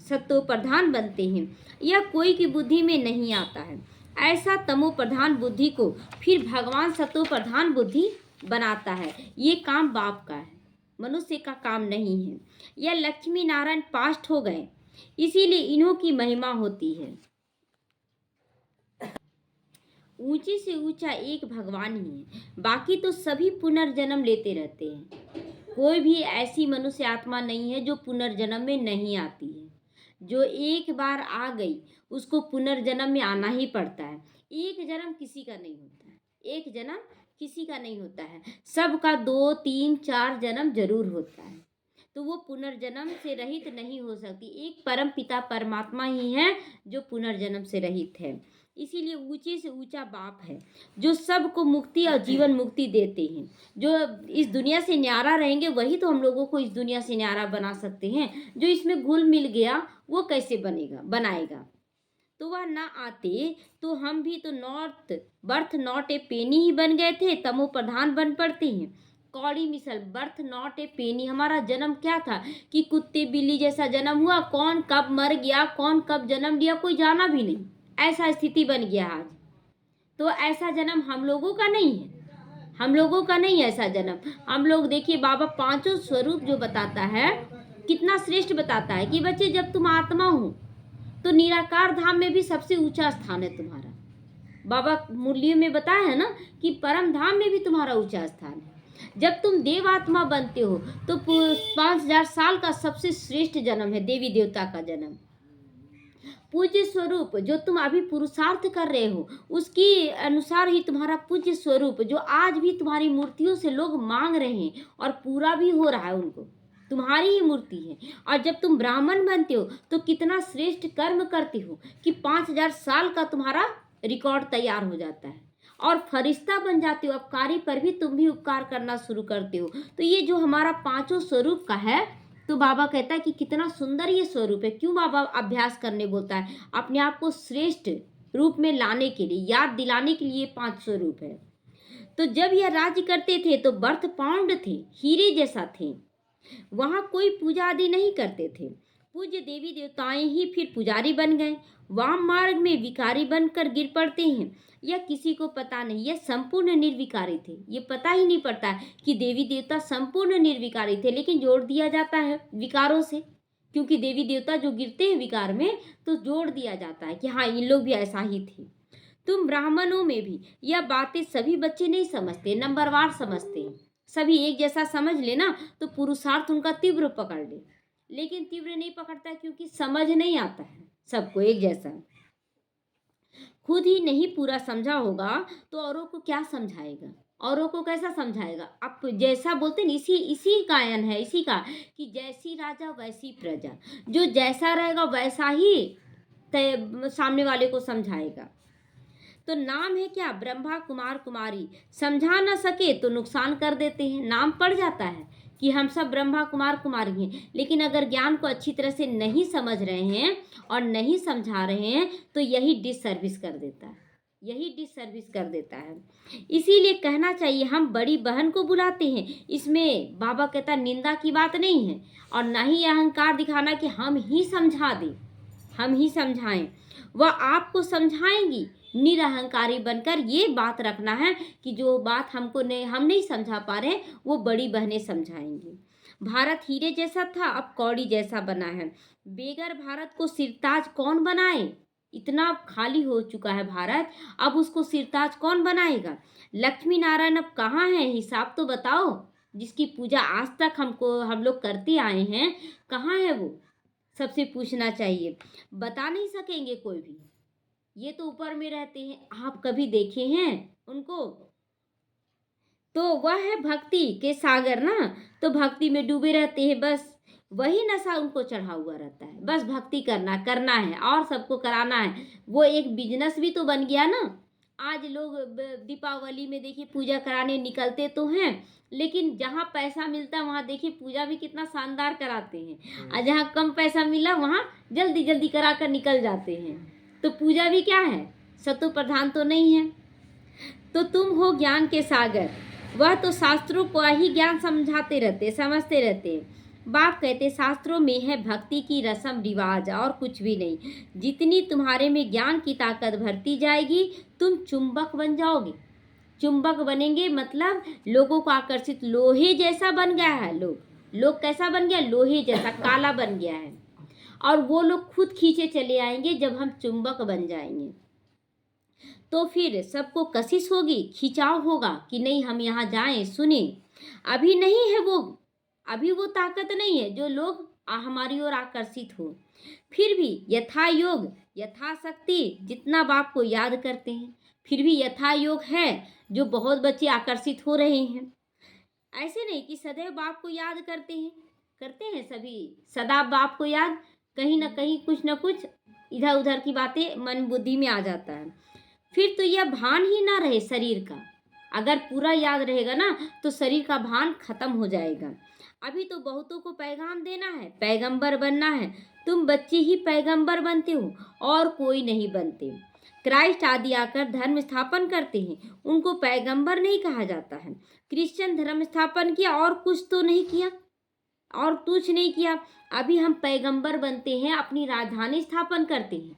सतो प्रधान बनते हैं। यह कोई की बुद्धि में नहीं आता है। ऐसा तमो प्रधान बुद्धि को फिर भगवान सतो प्रधान बुद्धि बनाता है। ये काम बाप का है, मनुष्य का काम नहीं है। यह लक्ष्मी नारायण पास्ट हो गए, इसीलिए इन्हों की महिमा होती है। ऊंचे से ऊंचा एक भगवान ही है, बाकी तो सभी पुनर्जन्म लेते रहते हैं। कोई भी ऐसी मनुष्य आत्मा नहीं है जो पुनर्जन्म में नहीं आती है। जो एक बार आ गई उसको पुनर्जन्म में आना ही पड़ता है। एक जन्म किसी का नहीं होता है, एक जन्म किसी का नहीं होता है, सबका 2, 3, 4 जन्म जरूर होता है। तो वो पुनर्जन्म से रहित नहीं हो सकती। एक परम पिता परमात्मा ही है जो पुनर्जन्म से रहित है। इसीलिए ऊंचे से ऊंचा बाप है जो सबको मुक्ति और जीवन मुक्ति देते हैं। जो इस दुनिया से न्यारा रहेंगे वही तो हम लोगों को इस दुनिया से न्यारा बना सकते हैं। जो इसमें घुल मिल गया वो कैसे बनाएगा। तो वह ना आते तो हम भी तो नॉर्थ बर्थ नॉट ए पेनी ही बन गए थे, तमो प्रधान बन पड़ते हैं। कौड़ी मिसल बर्थ नॉट ए पेनी। हमारा जन्म क्या था कि कुत्ते बिल्ली जैसा जन्म हुआ, कौन कब मर गया, कौन कब जन्म लिया, कोई जाना भी नहीं। ऐसा स्थिति बन गया आज। तो ऐसा जन्म हम लोगों का नहीं है, हम लोगों का नहीं है ऐसा जन्म। हम लोग देखिए बाबा पांचों स्वरूप जो बताता है कितना श्रेष्ठ बताता है कि बच्चे जब तुम आत्मा हो तो निराकार धाम में भी सबसे ऊंचा स्थान है तुम्हारा। बाबा मुरलियों में बताया है ना कि परम धाम में भी तुम्हारा ऊंचा स्थान है। जब तुम देव आत्मा बनते हो तो 5000 साल का सबसे श्रेष्ठ जन्म है देवी देवता का जन्म। पूज्य स्वरूप जो तुम अभी पुरुषार्थ कर रहे हो उसके अनुसार ही तुम्हारा पूज्य स्वरूप जो आज भी तुम्हारी मूर्तियों से लोग मांग रहे हैं और पूरा भी हो रहा है, उनको तुम्हारी ही मूर्ति है। और जब तुम ब्राह्मण बनते हो तो कितना श्रेष्ठ कर्म करते हो कि 5000 साल का तुम्हारा रिकॉर्ड तैयार हो जाता है और फरिश्ता बन जाते हो। अपकारी पर भी तुम भी उपकार करना शुरू करते हो। तो ये जो हमारा पांचों स्वरूप का है, तो बाबा कहता है कि कितना सुंदर ये स्वरूप है। क्यों बाबा अभ्यास करने बोलता है? अपने आप को श्रेष्ठ रूप में लाने के लिए, याद दिलाने के लिए 5 स्वरूप है। तो जब यह राज्य करते थे तो बर्थ पाउंड थे, हीरे जैसा थे। वहाँ कोई पूजा आदि नहीं करते थे। पूज्य देवी देवताएं ही फिर पुजारी बन गए। वाम मार्ग में विकारी बनकर गिर पड़ते हैं। यह किसी को पता नहीं, यह संपूर्ण निर्विकारी थे। ये पता ही नहीं पड़ता कि देवी देवता संपूर्ण निर्विकारी थे, लेकिन जोड़ दिया जाता है विकारों से। क्योंकि देवी देवता जो गिरते हैं विकार में तो जोड़ दिया जाता है कि हाँ इन लोग भी ऐसा ही थे। तुम ब्राह्मणों में भी यह बातें सभी बच्चे नहीं समझते, नंबरवार समझते हैं। सभी एक जैसा समझ लेना तो पुरुषार्थ उनका तीव्र पकड़ ले, लेकिन तीव्र नहीं पकड़ता क्योंकि समझ नहीं आता है सबको एक जैसा। खुद ही नहीं पूरा समझा होगा तो औरों को क्या समझाएगा, औरों को कैसा समझाएगा? आप जैसा बोलते हैं इसी गायन है, इसी का कि जैसी राजा वैसी प्रजा। जो जैसा रहेगा वैसा ही सामने वाले को समझाएगा। तो नाम है क्या? ब्रह्मा कुमार कुमारी। समझा न सके तो नुकसान कर देते हैं। नाम पड़ जाता है कि हम सब ब्रह्मा कुमार कुमारी हैं, लेकिन अगर ज्ञान को अच्छी तरह से नहीं समझ रहे हैं और नहीं समझा रहे हैं तो यही डिससर्विस कर देता है, यही डिससर्विस कर देता है। इसीलिए कहना चाहिए हम बड़ी बहन को बुलाते हैं। इसमें बाबा कहता निंदा की बात नहीं है और ना ही अहंकार दिखाना कि हम ही समझा दें, हम ही समझाएं। वह आपको समझाएंगी निरअहंकारी बनकर। ये बात रखना है कि जो बात हम नहीं समझा पा रहे वो बड़ी बहनें समझाएंगी। भारत हीरे जैसा था, अब कौड़ी जैसा बना है। बेगर भारत को सिरताज कौन बनाए? इतना खाली हो चुका है भारत, अब उसको सिरताज कौन बनाएगा? लक्ष्मी नारायण अब कहाँ है? हिसाब तो बताओ। जिसकी पूजा आज तक हम लोग करते आए हैं, कहाँ है वो? सबसे पूछना चाहिए। बता नहीं सकेंगे कोई भी। ये तो ऊपर में रहते हैं, आप कभी देखे हैं उनको? तो वह है भक्ति के सागर ना, तो भक्ति में डूबे रहते हैं, बस वही नशा उनको चढ़ा हुआ रहता है। बस भक्ति करना है और सबको कराना है। वो एक बिजनेस भी तो बन गया ना। आज लोग दीपावली में देखिए पूजा कराने निकलते तो हैं, लेकिन जहाँ पैसा मिलता है वहाँ देखिए पूजा भी कितना शानदार कराते हैं, और जहाँ कम पैसा मिला वहाँ जल्दी जल्दी करा कर निकल जाते हैं। तो पूजा भी क्या है? सतो प्रधान तो नहीं है। तो तुम हो ज्ञान के सागर, वह तो शास्त्रों को ही ज्ञान समझाते रहते, समझते रहते। बाप कहते शास्त्रों में है भक्ति की रस्म रिवाज और कुछ भी नहीं। जितनी तुम्हारे में ज्ञान की ताकत भरती जाएगी, तुम चुंबक बन जाओगे। चुंबक बनेंगे मतलब लोगों को आकर्षित, लोहे जैसा बन गया है लोग कैसा बन गया? लोहे जैसा काला बन गया है। और वो लोग खुद खींचे चले आएंगे जब हम चुंबक बन जाएंगे। तो फिर सबको कशिश होगी, खिंचाव होगा कि नहीं हम यहाँ जाएं, सुने। अभी नहीं है वो, अभी वो ताकत नहीं है जो लोग हमारी ओर आकर्षित हो। फिर भी यथा योग यथाशक्ति जितना बाप को याद करते हैं, फिर भी यथा योग है जो बहुत बच्चे आकर्षित हो रहे हैं। ऐसे नहीं कि सदैव बाप को याद करते हैं सभी सदा बाप को याद, कहीं ना कहीं कुछ ना कुछ इधर उधर की बातें मन बुद्धि में आ जाता है। फिर तो यह भान ही ना रहे शरीर का। अगर पूरा याद रहेगा ना तो शरीर का भान खत्म हो जाएगा। अभी तो बहुतों को पैगाम देना है, पैगंबर बनना है। तुम बच्चे ही पैगंबर बनते हो और कोई नहीं बनते। क्राइस्ट आदि आकर धर्म स्थापन करते हैं, उनको पैगंबर नहीं कहा जाता है। क्रिश्चियन धर्म स्थापन किया और कुछ तो नहीं किया, और कुछ नहीं किया। अभी हम पैगंबर बनते हैं, अपनी राजधानी स्थापन करते हैं,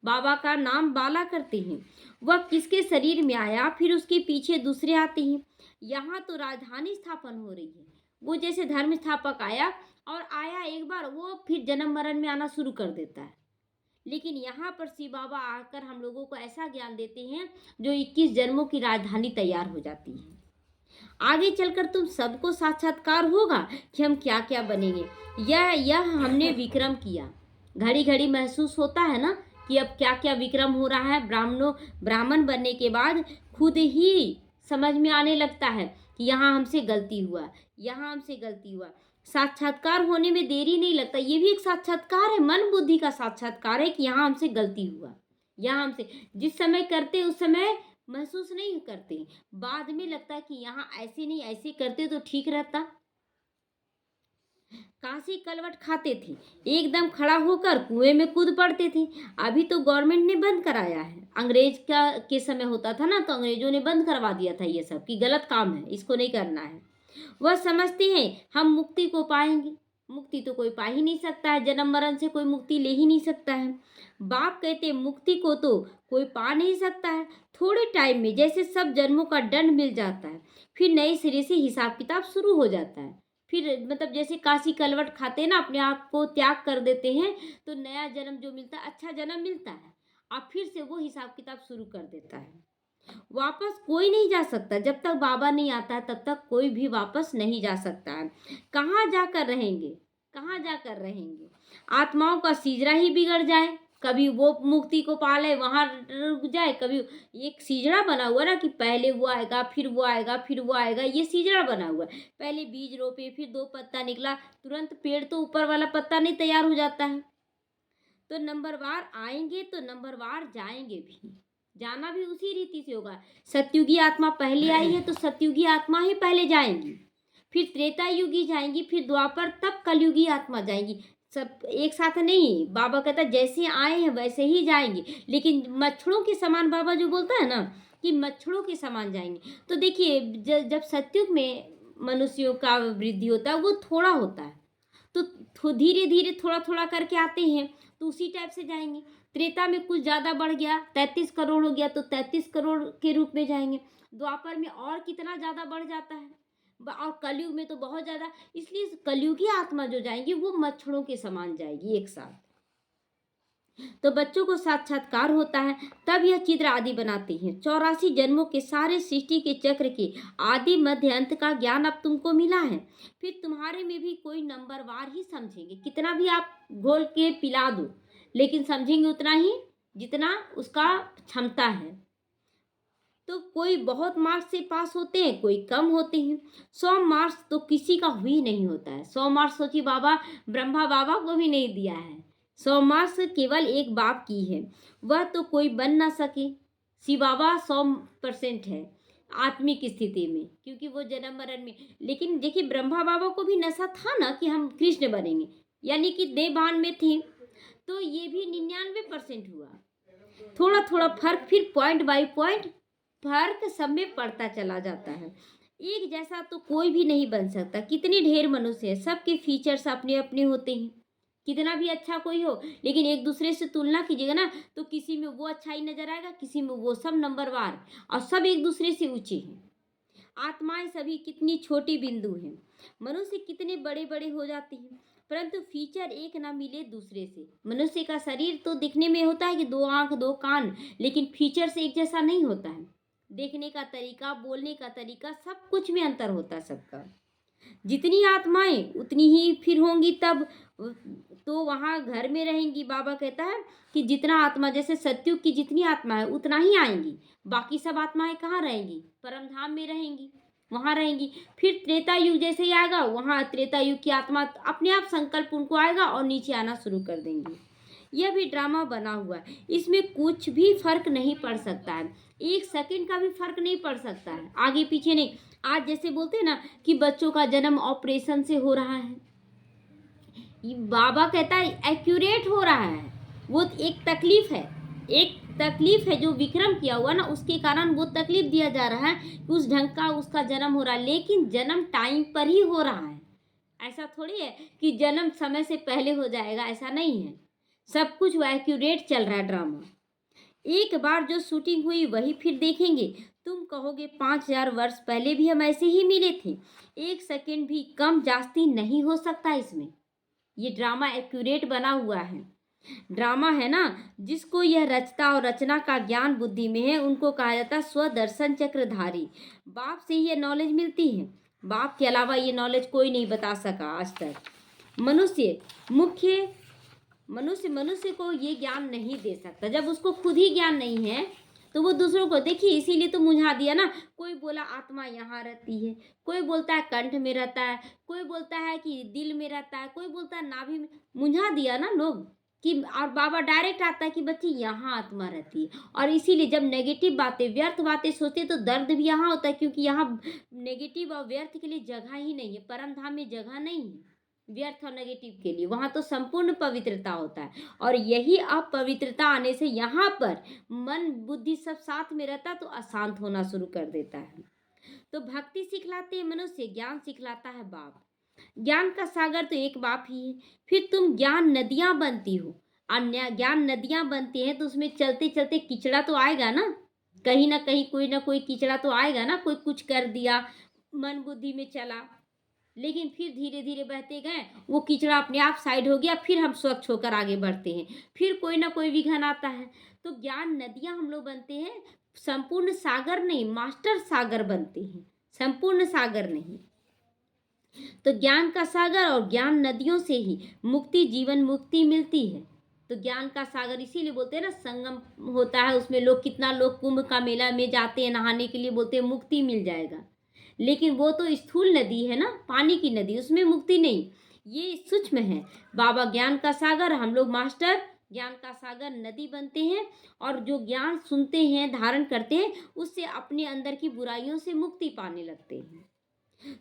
बाबा का नाम बाला करते हैं। वह किसके शरीर में आया, फिर उसके पीछे दूसरे आते हैं। यहाँ तो राजधानी स्थापन हो रही है। वो जैसे धर्म स्थापक आया और आया एक बार, वो फिर जन्म मरण में आना शुरू कर देता है। लेकिन यहाँ पर शिव बाबा आकर हम लोगों को ऐसा ज्ञान देते हैं जो 21 जन्मों की राजधानी तैयार हो जाती है। आगे चलकर तुम सबको साक्षात्कार होगा कि हम क्या क्या बनेंगे। यह हमने विक्रम किया। घड़ी घड़ी महसूस होता है ना कि अब क्या क्या विक्रम हो रहा है। ब्राह्मण बनने के बाद खुद ही समझ में आने लगता है कि यहाँ हमसे गलती हुआ, यहाँ हमसे गलती हुआ। साक्षात्कार होने में देरी नहीं लगता। ये भी एक साक्षात्कार है, मन बुद्धि का साक्षात्कार है कि यहाँ हमसे गलती हुआ। यहाँ हमसे जिस समय करते उस समय महसूस नहीं करते, बाद में लगता है कि यहाँ ऐसे नहीं ऐसे करते तो ठीक रहता। काशी कलवट खाते थे, एकदम खड़ा होकर कुएं में कूद पड़ते थे। अभी तो गवर्नमेंट ने बंद कराया है। अंग्रेज के समय होता था ना, तो अंग्रेजों ने बंद करवा दिया था ये सब कि गलत काम है, इसको नहीं करना है। वह समझते हैं हम मुक्ति को पाएंगे। मुक्ति तो कोई पा ही नहीं सकता है, जन्म मरण से कोई मुक्ति ले ही नहीं सकता है। बाप कहते हैं मुक्ति को तो कोई पा नहीं सकता है। थोड़े टाइम में जैसे सब जन्मों का दंड मिल जाता है, फिर नए सिरे से हिसाब किताब शुरू हो जाता है। फिर मतलब जैसे काशी कलवट खाते हैं ना, अपने आप को त्याग कर देते हैं, तो नया जन्म जो मिलता है, अच्छा जन्म मिलता है, और फिर से वो हिसाब किताब शुरू कर देता है। वापस कोई नहीं जा सकता, जब तक बाबा नहीं आता है तब तक कोई भी वापस नहीं जा सकता है। कहाँ जाकर रहेंगे, कहाँ जाकर रहेंगे? आत्माओं का सीजरा ही बिगड़ जाए, कभी वो मुक्ति को पाले वहां रुक जाए, कभी एक सीजड़ा बना हुआ ना कि पहले वो आएगा फिर वो आएगा फिर वो आएगा, ये सीजड़ा बना हुआ है। पहले बीज रोपे, फिर 2 पत्ता निकला, तुरंत पेड़ तो ऊपर वाला पत्ता नहीं तैयार हो जाता है। तो नंबरवार आएंगे तो नंबरवार जाएंगे भी, जाना भी उसी रीति से होगा। सतयुगी आत्मा पहले आई है तो सतयुगी आत्मा ही पहले जाएंगी, फिर त्रेता युगी जाएंगी, फिर द्वापर, तब कलयुगी आत्मा जाएंगी। सब एक साथ नहीं। बाबा कहता जैसे आए हैं वैसे ही जाएंगे, लेकिन मच्छरों के समान बाबा जो बोलता है ना कि मच्छरों के समान जाएंगे। तो देखिए जब सतयुग में मनुष्यों का वृद्धि होता है वो थोड़ा होता है, तो धीरे धीरे थोड़ा थोड़ा करके आते हैं, तो उसी टाइप से जाएंगे। त्रेता में कुछ ज़्यादा बढ़ गया, 33 करोड़ हो गया तो 33 करोड़ के रूप में जाएंगे। द्वापर में और कितना ज़्यादा बढ़ जाता है, और कलयुग में तो बहुत ज़्यादा। इसलिए कलयुगी आत्मा जो जाएंगी वो मच्छरों के समान जाएगी एक साथ। तो बच्चों को साक्षात्कार होता है, तब यह चित्र आदि बनाते हैं। 84 जन्मों के सारे सृष्टि के चक्र के आदि मध्य अंत का ज्ञान अब तुमको मिला है। फिर तुम्हारे में भी कोई नंबरवार ही समझेंगे। कितना भी आप घोल के पिला दो, लेकिन समझेंगे उतना ही जितना उसका क्षमता है। तो कोई बहुत मार्क्स से पास होते हैं, कोई कम होते हैं। 100 मार्क्स तो किसी का भी नहीं होता है। 100 मार्क्स सोचिए, बाबा ब्रह्मा बाबा को भी नहीं दिया है। 100 मार्क्स केवल एक बाप की है, वह तो कोई बन ना सके। शिव बाबा 100% है आत्मिक स्थिति में, क्योंकि वो जन्म मरण में। लेकिन देखिए, ब्रह्मा बाबा को भी नशा था ना कि हम कृष्ण बनेंगे, यानी कि देवभान में थे, तो ये भी 99% हुआ। थोड़ा थोड़ा फर्क, फिर पॉइंट बाई पॉइंट फर्क सब में पड़ता चला जाता है। एक जैसा तो कोई भी नहीं बन सकता। कितने ढेर मनुष्य हैं, सबके फीचर्स अपने अपने होते हैं। कितना भी अच्छा कोई हो, लेकिन एक दूसरे से तुलना कीजिएगा ना, तो किसी में वो अच्छाई नजर आएगा, किसी में वो। सब नंबरवार और सब एक दूसरे से ऊंचे हैं। आत्माएं सभी कितनी छोटी बिंदु हैं, मनुष्य कितने बड़े बड़े हो जाते हैं, परंतु फीचर एक ना मिले दूसरे से। मनुष्य का शरीर तो दिखने में होता है कि 2 आंख 2 कान, लेकिन फीचर से एक जैसा नहीं होता है। देखने का तरीका, बोलने का तरीका, सब कुछ में अंतर होता है सबका। जितनी आत्माएं उतनी ही फिर होंगी तब तो वहाँ घर में रहेंगी। बाबा कहता है कि जितना आत्मा, जैसे सतयुग की जितनी आत्मा है उतना ही आएंगी, बाकी सब आत्माएं कहाँ रहेंगी? परम धाम में रहेंगी, वहाँ रहेंगी। फिर त्रेता युग जैसे ही आएगा, वहाँ त्रेता युग की आत्मा अपने आप संकल्प उनको आएगा और नीचे आना शुरू कर देंगी। यह भी ड्रामा बना हुआ है, इसमें कुछ भी फर्क नहीं पड़ सकता है। 1 सेकंड का भी फर्क नहीं पड़ सकता है, आगे पीछे नहीं। आज जैसे बोलते हैं ना कि बच्चों का जन्म ऑपरेशन से हो रहा है, बाबा कहता है एक्यूरेट हो रहा है। वो एक तकलीफ है जो विक्रम किया हुआ ना, उसके कारण वो तकलीफ दिया जा रहा है कि उस ढंग का उसका जन्म हो रहा है, लेकिन जन्म टाइम पर ही हो रहा है। ऐसा थोड़ी है कि जन्म समय से पहले हो जाएगा, ऐसा नहीं है। सब कुछ वो एक्यूरेट चल रहा है ड्रामा। एक बार जो शूटिंग हुई वही फिर देखेंगे। तुम कहोगे 5000 वर्ष पहले भी हम ऐसे ही मिले थे। 1 सेकंड भी कम जास्ती नहीं हो सकता इसमें। ये ड्रामा एक्यूरेट बना हुआ है। ड्रामा है ना, जिसको यह रचता और रचना का ज्ञान बुद्धि में है, उनको कहा जाता है स्वदर्शन चक्रधारी। बाप से ये नॉलेज मिलती है, बाप के अलावा ये नॉलेज कोई नहीं बता सका आज तक। मनुष्य को ये ज्ञान नहीं दे सकता जब उसको खुद ही ज्ञान नहीं है, तो वो दूसरों को। देखिए, इसीलिए तो मुझा दिया ना। कोई बोला आत्मा यहाँ रहती है, कोई बोलता है कंठ में रहता है, कोई बोलता है कि दिल में रहता है, कोई बोलता है नाभि में। मुझा दिया ना लोग कि, और बाबा डायरेक्ट आता है कि बच्चे यहाँ आत्मा रहती है। और इसीलिए जब नेगेटिव बातें, व्यर्थ बातें सोचते तो दर्द भी यहाँ होता है, क्योंकि यहाँ नेगेटिव और व्यर्थ के लिए जगह ही नहीं है। परम धाम में जगह नहीं है व्यर्थ और नेगेटिव के लिए, वहाँ तो संपूर्ण पवित्रता होता है। और यही अपवित्रता आने से यहाँ पर मन बुद्धि सब साथ में रहता तो अशांत होना शुरू कर देता है। तो भक्ति सिखलाते हैं मनुष्य, ज्ञान सिखलाता है बाप। ज्ञान का सागर तो एक बाप ही है। फिर तुम ज्ञान नदियाँ बनती हो, अन्य ज्ञान नदियाँ बनती हैं, तो उसमें चलते चलते कीचड़ा तो आएगा ना, कहीं ना कहीं कोई ना कोई कीचड़ा तो आएगा ना। कोई कुछ कर दिया, मन बुद्धि में चला, लेकिन फिर धीरे धीरे बहते गए, वो कीचड़ा अपने आप साइड हो गया, फिर हम स्वच्छ होकर आगे बढ़ते हैं। फिर कोई ना कोई विघन आता है। तो ज्ञान नदियाँ हम लोग बनते हैं, संपूर्ण सागर नहीं, मास्टर सागर बनते हैं, संपूर्ण सागर नहीं। तो ज्ञान का सागर और ज्ञान नदियों से ही मुक्ति, जीवन मुक्ति मिलती है। तो ज्ञान का सागर इसीलिए बोलते हैं ना, संगम होता है उसमें। लोग कितना लोग कुंभ का मेला में जाते हैं नहाने के लिए, बोलते हैं मुक्ति मिल जाएगा, लेकिन वो तो स्थूल नदी है ना, पानी की नदी, उसमें मुक्ति नहीं। ये सूक्ष्म है। बाबा ज्ञान का सागर, हम लोग मास्टर ज्ञान का सागर नदी बनते हैं। और जो ज्ञान सुनते हैं, धारण करते हैं, उससे अपने अंदर की बुराइयों से मुक्ति पाने लगते हैं।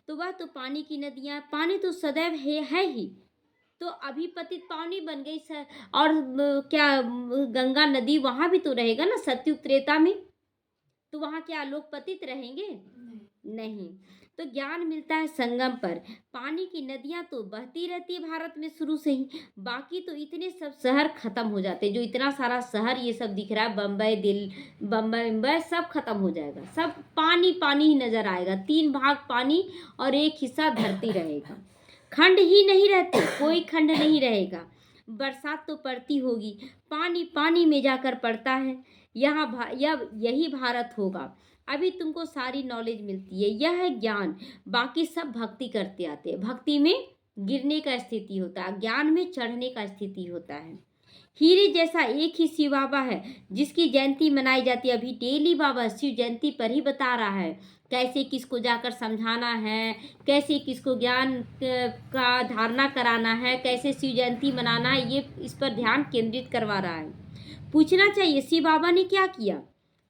तो वह तो पानी की नदियाँ, पानी तो सदैव है ही। तो अभी पतित पावनी बन गई और क्या गंगा नदी वहाँ भी तो रहेगा ना सतयुग त्रेता में। तो वहाँ क्या लोग पतित रहेंगे? नहीं। तो ज्ञान मिलता है संगम पर। पानी की नदियाँ तो बहती रहती है भारत में शुरू से ही। बाकी तो इतने सब शहर खत्म हो जाते, जो इतना सारा शहर ये सब दिख रहा है, बम्बई सब खत्म हो जाएगा। सब पानी पानी ही नजर आएगा। 3 भाग पानी और 1 हिस्सा धरती रहेगा। खंड ही नहीं रहते, कोई खंड नहीं रहेगा। बरसात तो पड़ती होगी, पानी पानी में जाकर पड़ता है। यही भारत होगा। अभी तुमको सारी नॉलेज मिलती है, यह है ज्ञान। बाकी सब भक्ति करते आते हैं। भक्ति में गिरने का स्थिति होता है, ज्ञान में चढ़ने का स्थिति होता है। हीरे जैसा एक ही शिव बाबा है जिसकी जयंती मनाई जाती है। अभी डेली बाबा शिव जयंती पर ही बता रहा है कैसे किसको जाकर समझाना है, कैसे किसको ज्ञान का धारणा कराना है, कैसे शिव जयंती मनाना है, ये इस पर ध्यान केंद्रित करवा रहा है। पूछना चाहिए शिव बाबा ने क्या किया।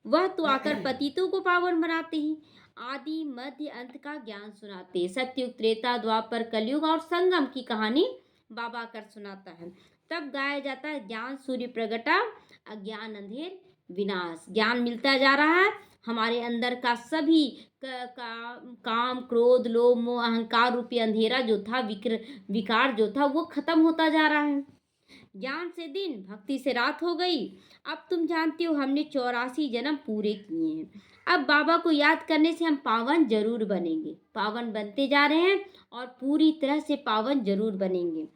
वह तो आकर पतितों को पावन बनाते हैं, आदि मध्य अंत का ज्ञान सुनाते हैं। सत्युग, त्रेता, द्वापर, कलयुग और संगम की कहानी बाबा आकर सुनाता है। तब गाया जाता है ज्ञान सूर्य प्रगटा, अज्ञान अंधेर विनाश। ज्ञान मिलता जा रहा है, हमारे अंदर का सभी काम, क्रोध, लोभ, मोह, अहंकार रूपी अंधेरा जो था, विकार जो था, वो खत्म होता जा रहा है। ज्ञान से दिन, भक्ति से रात हो गई। अब तुम जानते हो हमने 84 जन्म पूरे किए हैं। अब बाबा को याद करने से हम पावन जरूर बनेंगे, पावन बनते जा रहे हैं और पूरी तरह से पावन जरूर बनेंगे।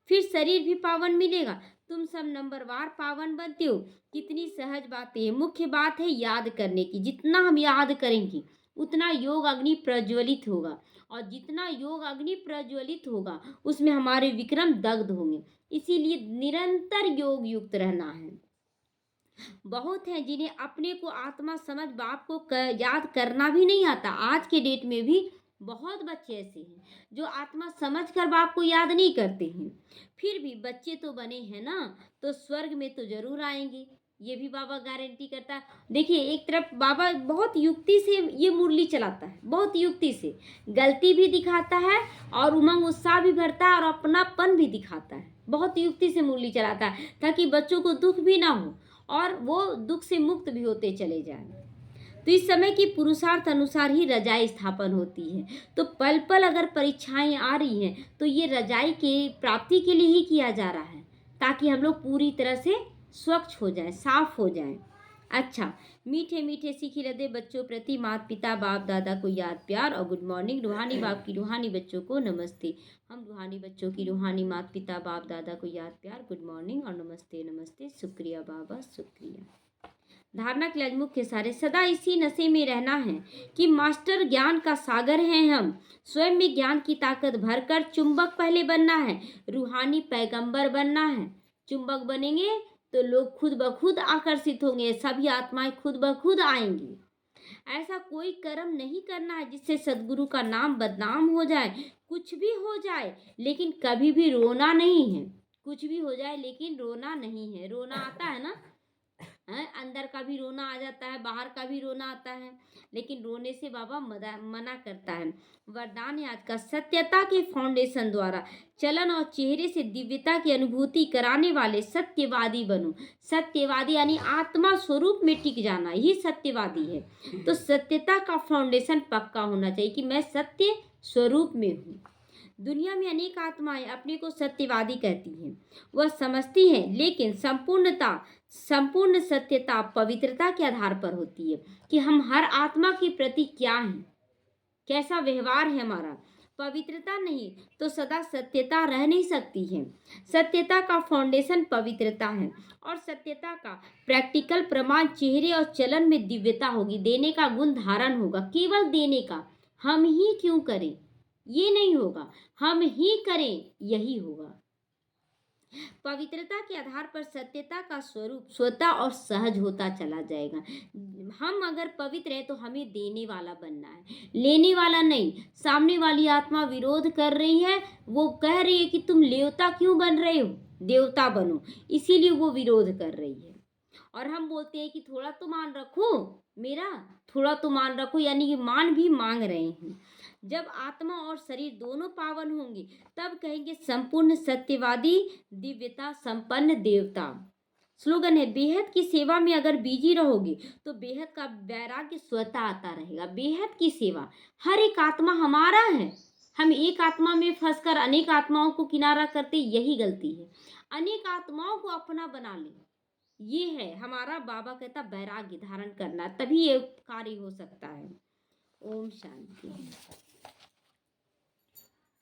फिर शरीर भी पावन मिलेगा। तुम सब नंबरवार पावन बनते हो। कितनी सहज बातें हैं। मुख्य बात है याद करने की। जितना हम याद करेंगे उतना योग अग्नि प्रज्वलित होगा, और जितना योग अग्नि प्रज्वलित होगा उसमें हमारे विक्रम दग्ध होंगे। इसीलिए निरंतर योग युक्त रहना है। बहुत हैं जिन्हें अपने को आत्मा समझ बाप को याद करना भी नहीं आता। आज के डेट में भी बहुत बच्चे ऐसे हैं जो आत्मा समझ कर बाप को याद नहीं करते हैं। फिर भी बच्चे तो बने हैं ना, तो स्वर्ग में तो जरूर आएंगे, ये भी बाबा गारंटी करता है। देखिए, एक तरफ बाबा बहुत युक्ति से ये मुरली चलाता है, बहुत युक्ति से गलती भी दिखाता है और उमंग उत्साह भी भरता है और अपनापन भी दिखाता है। बहुत युक्ति से मुरली चलाता है ताकि बच्चों को दुख भी ना हो और वो दुख से मुक्त भी होते चले जाएं। तो इस समय की पुरुषार्थ अनुसार ही रजाई स्थापन होती है। तो पल पल अगर परीक्षाएं आ रही हैं तो ये रजाई के प्राप्ति के लिए ही किया जा रहा है, ताकि हम लोग पूरी तरह से स्वच्छ हो जाएं, साफ हो जाएं। अच्छा, मीठे मीठे सीखी लदे बच्चों प्रति माता पिता बाप दादा को याद प्यार और गुड मॉर्निंग। रूहानी बाप की रूहानी बच्चों को नमस्ते। हम रूहानी बच्चों की रूहानी माता पिता बाप दादा को याद प्यार, गुड मॉर्निंग और नमस्ते नमस्ते। शुक्रिया बाबा, शुक्रिया। धारणा के लिए मुख्य सारे सदा इसी नशे में रहना है कि मास्टर ज्ञान का सागर हैं हम। स्वयं में ज्ञान की ताकत भरकर चुंबक पहले बनना है, रूहानी पैगंबर बनना है। चुंबक बनेंगे तो लोग खुद ब खुद आकर्षित होंगे, सभी आत्माएं खुद ब खुद आएंगी। ऐसा कोई कर्म नहीं करना है जिससे सदगुरु का नाम बदनाम हो जाए। कुछ भी हो जाए लेकिन कभी भी रोना नहीं है। कुछ भी हो जाए लेकिन रोना नहीं है। रोना आता है ना, अंदर का भी रोना आ जाता है, बाहर का भी रोना आता है, लेकिन रोने से बाबा मना करता है। वरदान है आज का, सत्यता के फाउंडेशन द्वारा चलन और चेहरे से दिव्यता की अनुभूति कराने वाले सत्यवादी बनो। सत्यवादी यानी आत्मा स्वरूप में टिक जाना, ही सत्यवादी है। तो सत्यता का फाउंडेशन पक्का होना चाहिए कि मैं सत्य स्वरूप में हूँ। दुनिया में अनेक आत्माएं अपने को सत्यवादी कहती हैं, वह समझती हैं, लेकिन संपूर्ण सत्यता पवित्रता के आधार पर होती है कि हम हर आत्मा के प्रति क्या हैं, कैसा व्यवहार है हमारा। पवित्रता नहीं तो सदा सत्यता रह नहीं सकती है। सत्यता का फाउंडेशन पवित्रता है और सत्यता का प्रैक्टिकल प्रमाण चेहरे और चलन में दिव्यता होगी, देने का गुण धारण होगा। केवल देने का, हम ही क्यों करें ये नहीं होगा, हम ही करें यही होगा। पवित्रता के आधार पर सत्यता का स्वरूप स्वतः और सहज होता चला जाएगा। हम अगर पवित्र हैं तो हमें देने वाला बनना है, लेने वाला नहीं। सामने वाली आत्मा विरोध कर रही है, वो कह रही है कि तुम देवता क्यों बन रहे हो, देवता बनो, इसीलिए वो विरोध कर रही है। और हम बोलते हैं कि थोड़ा तो मान रखो मेरा, थोड़ा तो मान रखो, यानी कि मान भी मांग रहे हैं। जब आत्मा और शरीर दोनों पावन होंगे तब कहेंगे संपूर्ण सत्यवादी दिव्यता संपन्न देवता। स्लोगन है, बेहद की सेवा में अगर बिजी रहोगे तो बेहद का वैराग्य स्वतः आता रहेगा। बेहद की सेवा, हर एक आत्मा हमारा है। हम एक आत्मा में फंसकर अनेक आत्माओं को किनारा करते, यही गलती है। अनेक आत्माओं को अपना बना ले, ये है हमारा बाबा कहता वैराग्य धारण करना, तभी ये कार्य हो सकता है। ओम शांति।